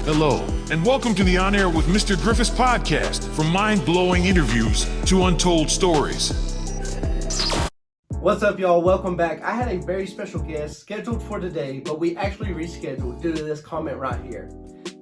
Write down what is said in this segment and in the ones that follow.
Hello, and welcome to the On Air with Mr. Griffiths podcast, from mind-blowing interviews to untold stories. What's up, y'all? Welcome back. I had a very special guest scheduled for today, but we actually rescheduled due to this comment right here.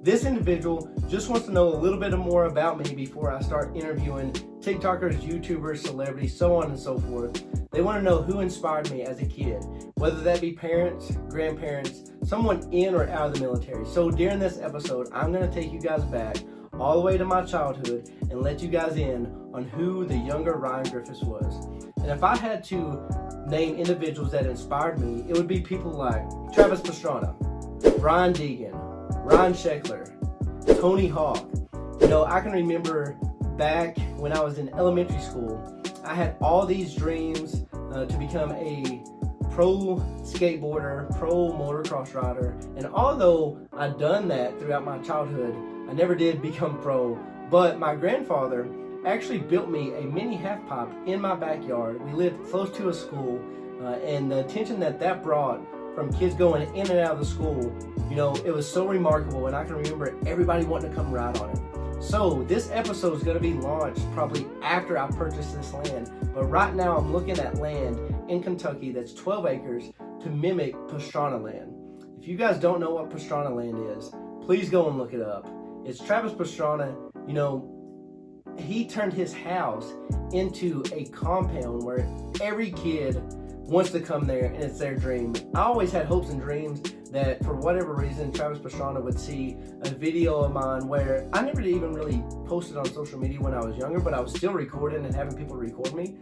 This individual just wants to know a little bit more about me before I start interviewing TikTokers, YouTubers, celebrities, so on and so forth. They want to know who inspired me as a kid, whether that be parents, grandparents, someone in or out of the military. So during this episode, I'm going to take you guys back all the way to my childhood and let you guys in on who the younger Ryan Griffiths was. And if I had to name individuals that inspired me, it would be people like Travis Pastrana, Ryan Deegan, Ryan Sheckler, Tony Hawk. You know, I can remember back when I was in elementary school, I had all these dreams to become a pro skateboarder, pro motocross rider. And although I'd done that throughout my childhood, I never did become pro. But my grandfather actually built me a mini half pipe in my backyard. We lived close to a school, and the attention that brought from kids going in and out of the school, you know, it was so remarkable, and I can remember everybody wanting to come ride on it. So this episode is going to be launched probably after I purchase this land, but right now I'm looking at land in Kentucky that's 12 acres to mimic Pastrana land. If you guys don't know what Pastrana land is, please go and look it up. It's Travis Pastrana. You know, he turned his house into a compound where every kid wants to come there and it's their dream. I always had hopes and dreams that for whatever reason Travis Pastrana would see a video of mine where I never even really posted on social media when I was younger, but I was still recording and having people record me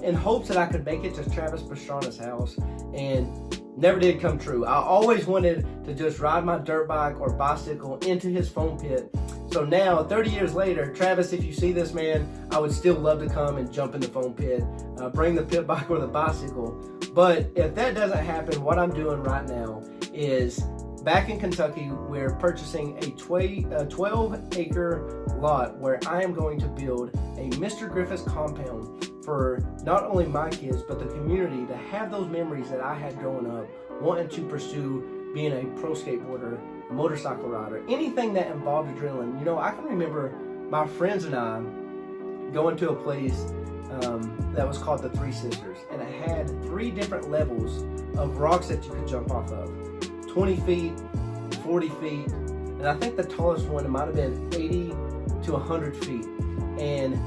in hopes that I could make it to Travis Pastrana's house, and never did come true. I always wanted to just ride my dirt bike or bicycle into his foam pit. So now, 30 years later, Travis, if you see this, man, I would still love to come and jump in the foam pit, bring the pit bike or the bicycle. But if that doesn't happen, what I'm doing right now is back in Kentucky, we're purchasing a 12-acre lot where I am going to build a Mr. Griffiths compound for not only my kids, but the community to have those memories that I had growing up, wanting to pursue being a pro skateboarder, a motorcycle rider, anything that involved adrenaline. You know, I can remember my friends and I going to a place that was called the Three Sisters, and it had 3 different levels of rocks that you could jump off of. 20 feet, 40 feet, and I think the tallest one, it might have been 80 to 100 feet. And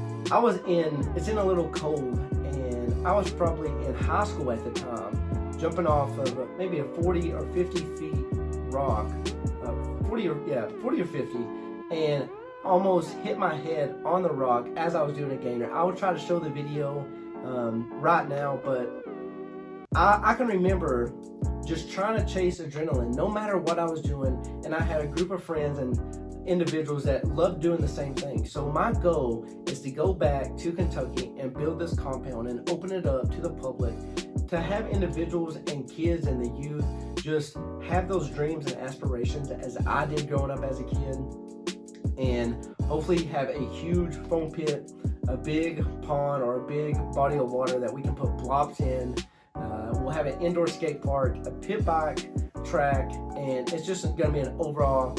it's in a little cove, and I was probably in high school at the time, jumping off of maybe a 40 or 50 feet rock, 40 or 50, and almost hit my head on the rock as I was doing a gainer. I would try to show the video right now, but I can remember just trying to chase adrenaline no matter what I was doing, and I had a group of friends and individuals that loved doing the same thing. So my goal is to go back to Kentucky and build this compound and open it up to the public, to have individuals and kids and the youth just have those dreams and aspirations as I did growing up as a kid, and hopefully have a huge foam pit, a big pond or a big body of water that we can put blocks in. We'll have an indoor skate park, a pit bike track, and it's just going to be an overall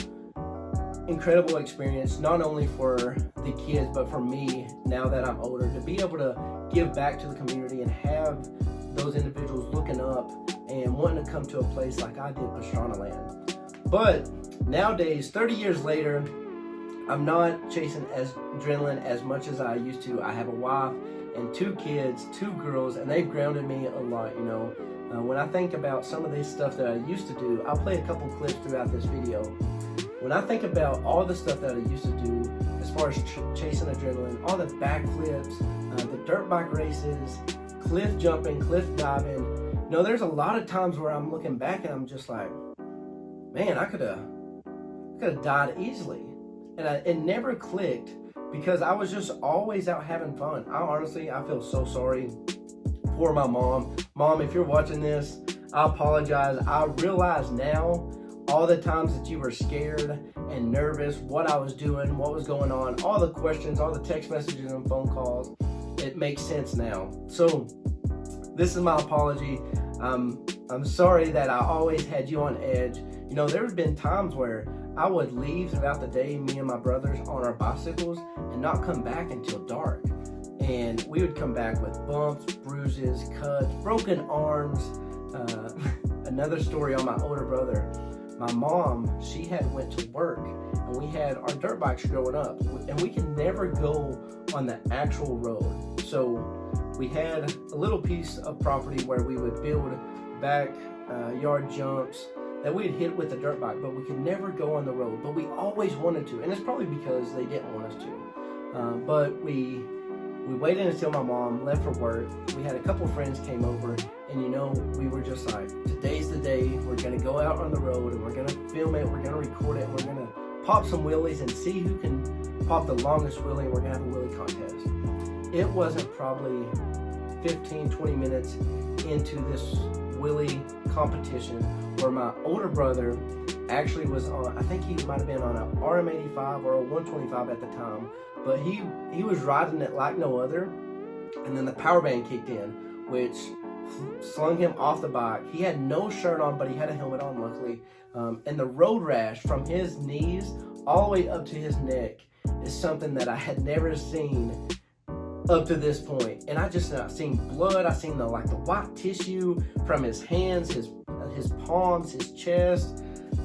incredible experience, not only for the kids, but for me, now that I'm older, to be able to give back to the community and have those individuals looking up and wanting to come to a place like I did, Pastrana land. But nowadays, 30 years later, I'm not chasing adrenaline as much as I used to. I have a wife and 2 kids, 2 girls, and they've grounded me a lot, you know. When I think about some of this stuff that I used to do, I'll play a couple clips throughout this video. When I think about all the stuff that I used to do as far as chasing adrenaline, all the backflips, the dirt bike races, cliff jumping, cliff diving, you know, there's a lot of times where I'm looking back and I'm just like, man, I could have died easily. And it never clicked because I was just always out having fun. I feel so sorry for my mom. Mom, if you're watching this, I apologize. I realize now all the times that you were scared and nervous, what I was doing, what was going on, all the questions, all the text messages and phone calls, it makes sense now. So this is my apology. I'm sorry that I always had you on edge. You know, there have been times where I would leave throughout the day, me and my brothers, on our bicycles and not come back until dark. And we would come back with bumps, bruises, cuts, broken arms. Another story on my older brother. My mom, she had went to work, and we had our dirt bikes growing up, and we could never go on the actual road. So we had a little piece of property where we would build backyard jumps that we'd hit with the dirt bike, but we could never go on the road. But we always wanted to, and it's probably because they didn't want us to. But we waited until my mom left for work. We had a couple friends came over, and we were just like, today's the day. We're gonna go out on the road, and we're gonna film it, we're gonna record it, and we're gonna pop some wheelies and see who can pop the longest wheelie, and we're gonna have a wheelie contest. It wasn't probably 15-20 minutes into this wheelie competition where my older brother actually was on, I think he might have been on a RM85 or a 125 at the time, but he was riding it like no other, and then the power band kicked in, which slung him off the bike. He had no shirt on, but he had a helmet on, luckily, and the road rash from his knees all the way up to his neck is something that I had never seen up to this point. And I seen blood. I seen the white tissue from his hands, his palms, his chest,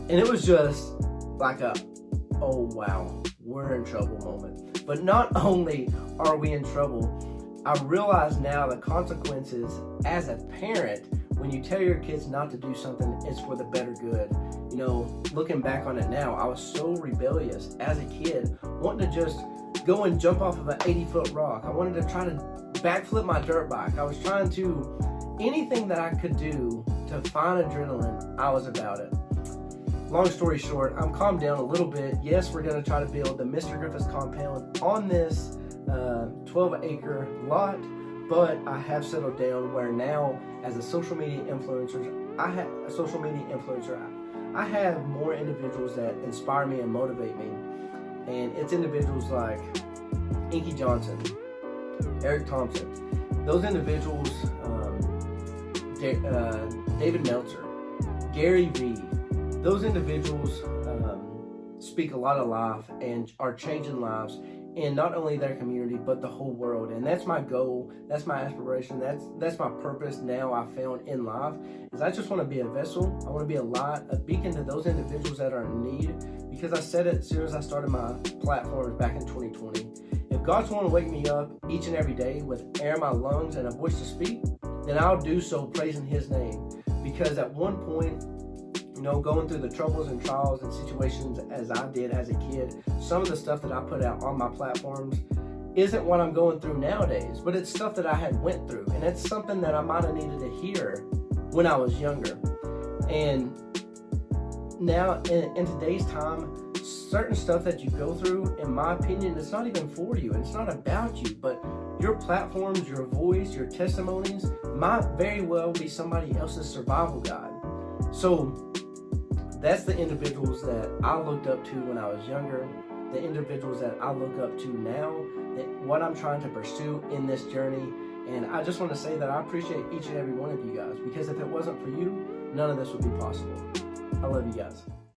and it was just like a, oh wow, we're in trouble moment. But not only are we in trouble, I realize now the consequences as a parent when you tell your kids not to do something, it's for the better good. Looking back on it now, I was so rebellious as a kid, wanting to just go and jump off of an 80-foot rock. I wanted to try to backflip my dirt bike. I was trying to, anything that I could do to find adrenaline, I was about it. Long story short, I'm calmed down a little bit. Yes, we're going to try to build the MRGRIFFIS compound on this 12-acre lot, but I have settled down where now, as a social media influencer, I have more individuals that inspire me and motivate me. And it's individuals like Inky Johnson, Eric Thompson, those individuals, David Meltzer, Gary Vee, those individuals speak a lot of life and are changing lives in not only their community, but the whole world. And that's my goal, that's my aspiration, that's my purpose now I found in life, is I just want to be a vessel. I want to be a light, a beacon to those individuals that are in need, because I said it as soon as I started my platforms back in 2020. If God's want to wake me up each and every day with air in my lungs and a voice to speak, then I'll do so praising His name. Because at one point, going through the troubles and trials and situations as I did as a kid, some of the stuff that I put out on my platforms isn't what I'm going through nowadays, but it's stuff that I had went through, and it's something that I might have needed to hear when I was younger. And now in today's time, certain stuff that you go through, in my opinion, it's not even for you, and it's not about you, but your platforms, your voice, your testimonies might very well be somebody else's survival guide. So that's the individuals that I looked up to when I was younger, the individuals that I look up to now, that what I'm trying to pursue in this journey. And I just want to say that I appreciate each and every one of you guys, because if it wasn't for you, none of this would be possible. I love you guys.